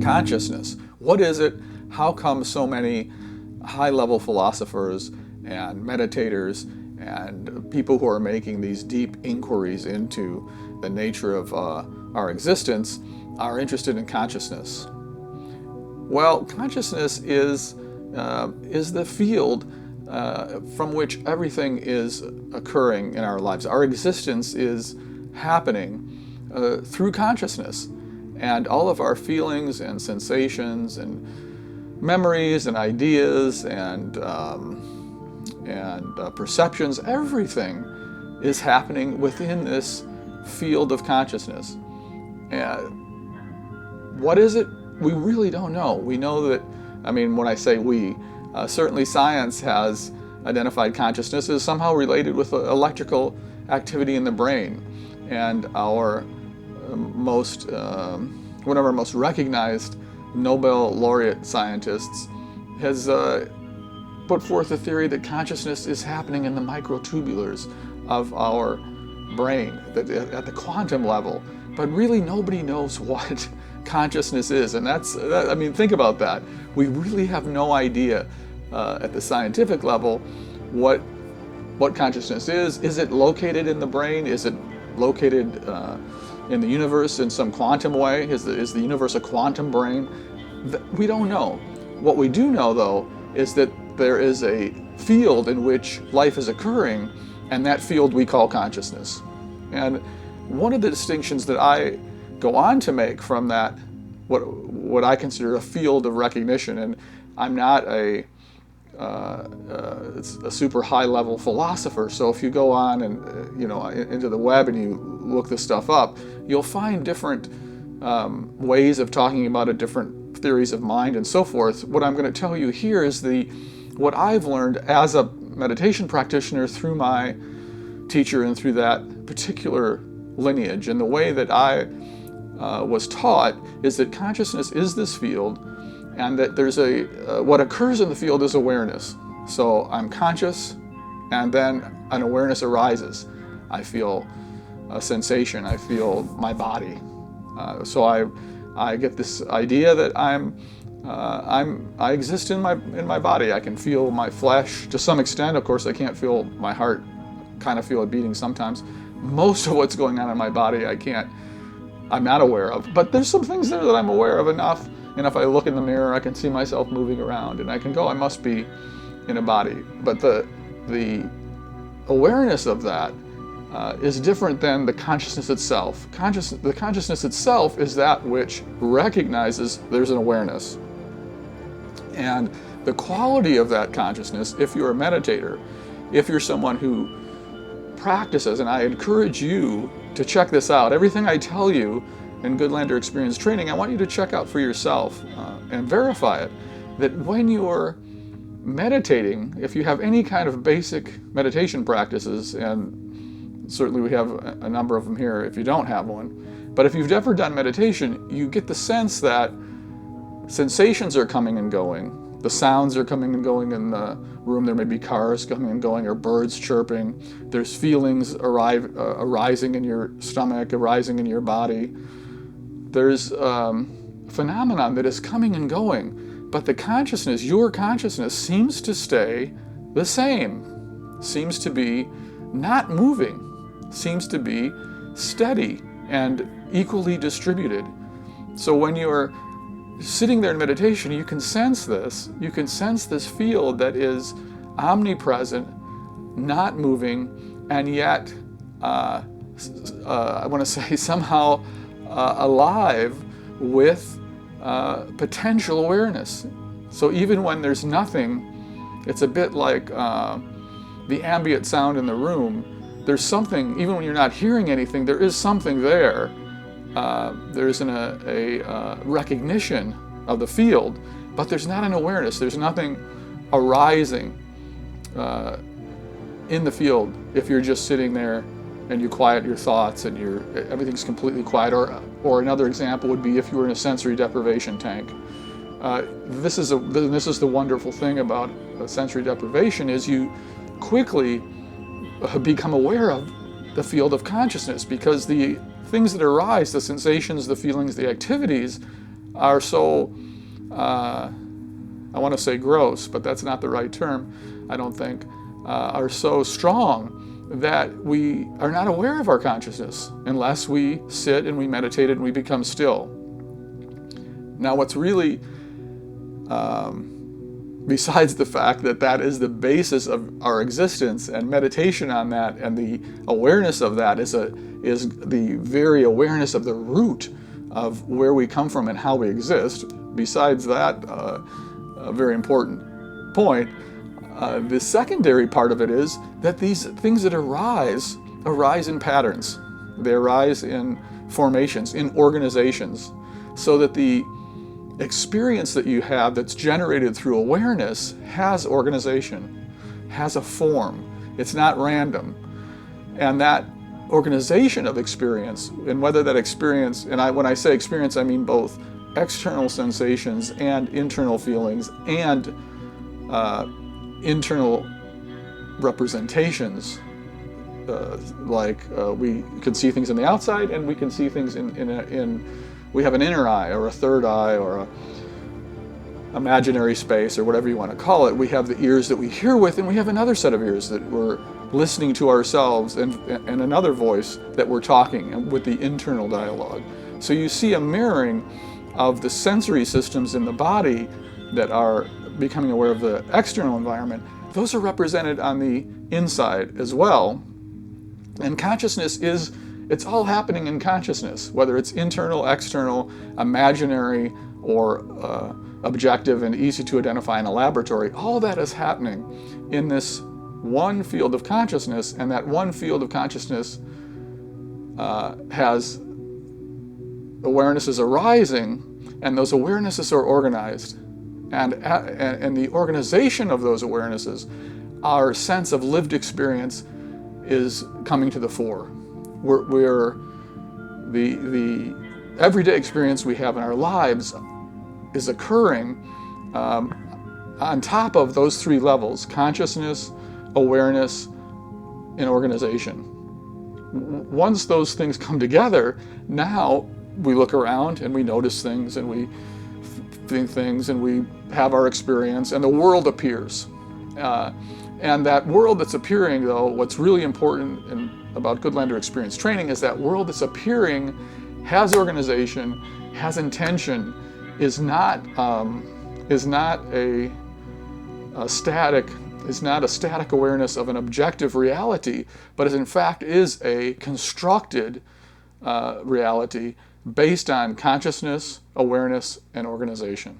Consciousness. What is it? How come so many high-level philosophers and meditators and people who are making these deep inquiries into the nature of our existence are interested in consciousness? Well, consciousness is the field from which everything is occurring in our lives. Our existence is happening through consciousness. And all of our feelings and sensations and memories and ideas and perceptions, everything is happening within this field of consciousness. What is it? We really don't know. We know that, when I say we, certainly science has identified consciousness as somehow related with electrical activity in the brain. And one of our most recognized Nobel laureate scientists has put forth the theory that consciousness is happening in the microtubulars of our brain, at the quantum level. But really nobody knows what consciousness is, and think about that. We really have no idea at the scientific level what consciousness is. Is it located in the brain? Is it located in the universe in some quantum way? Is the universe a quantum brain? We don't know. What we do know, though, is that there is a field in which life is occurring, and that field we call consciousness. And one of the distinctions that I go on to make from that, what I consider a field of recognition, and I'm not a super high-level philosopher, so if you go on and into the web and you look this stuff up, you'll find different ways of talking about it, different theories of mind and so forth. What I'm going to tell you here is what I've learned as a meditation practitioner through my teacher and through that particular lineage. And the way that I was taught is that consciousness is this field, and that there's what occurs in the field is awareness. So I'm conscious, and then an awareness arises. I feel a sensation. I feel my body. So I get this idea that I exist in my body. I can feel my flesh to some extent. Of course, I can't feel my heart. Kind of feel it beating sometimes. Most of what's going on in my body, I'm not aware of. But there's some things there that I'm aware of enough. And if I look in the mirror, I can see myself moving around, and I can go, I must be in a body. But the awareness of that is different than the consciousness itself. The consciousness itself is that which recognizes there's an awareness. And the quality of that consciousness, if you're a meditator, if you're someone who practices, and I encourage you to check this out. Everything I tell you in Goodlander Experience Training, I want you to check out for yourself and verify it, that when you're meditating, if you have any kind of basic meditation practices, and certainly we have a number of them here if you don't have one, but if you've ever done meditation, you get the sense that sensations are coming and going. The sounds are coming and going in the room. There may be cars coming and going, or birds chirping. There's feelings arising in your stomach, arising in your body. There's a phenomenon that is coming and going, but the consciousness, your consciousness, seems to stay the same, seems to be not moving, seems to be steady and equally distributed. So when you're sitting there in meditation, you can sense this. You can sense this field that is omnipresent, not moving, and yet, I want to say, somehow alive with potential awareness. So even when there's nothing, it's a bit like the ambient sound in the room. There's something, even when you're not hearing anything, there is something there. There's a recognition of the field, but there's not an awareness. There's nothing arising in the field if you're just sitting there and you quiet your thoughts and everything's completely quiet. Or another example would be if you were in a sensory deprivation tank. This is the wonderful thing about sensory deprivation, is you quickly become aware of the field of consciousness, because the things that arise, the sensations, the feelings, the activities, are so, I want to say gross, but that's not the right term, I don't think, are so strong that we are not aware of our consciousness unless we sit and we meditate and we become still. Now, what's really, besides the fact that that is the basis of our existence, and meditation on that and the awareness of that is the very awareness of the root of where we come from and how we exist. Besides that, a very important point, the secondary part of it is that these things that arise in patterns. They arise in formations, in organizations, so that the experience that you have that's generated through awareness has organization, has a form. It's not random. And that organization of experience, and whether that experience, and when I say experience, I mean both external sensations and internal feelings and internal representations, we can see things in the outside, and we can see things we have an inner eye or a third eye or a imaginary space or whatever you want to call it. We have the ears that we hear with, and we have another set of ears that we're listening to ourselves, and another voice that we're talking with, the internal dialogue. So you see a mirroring of the sensory systems in the body that are becoming aware of the external environment. Those are represented on the inside as well. And consciousness it's all happening in consciousness, whether it's internal, external, imaginary, or objective and easy to identify in a laboratory. All that is happening in this one field of consciousness, and that one field of consciousness has awarenesses arising, and those awarenesses are organized. And the organization of those awarenesses, our sense of lived experience is coming to the fore. We're the everyday experience we have in our lives is occurring on top of those three levels: consciousness, awareness, and organization. Once those things come together, now we look around and we notice things, and we think things, and we have our experience, and the world appears. And that world that's appearing, though, what's really important about Goodlander experience training is that world that's appearing has organization, has intention, is not a static awareness of an objective reality, but in fact is a constructed reality based on consciousness, awareness, and organization.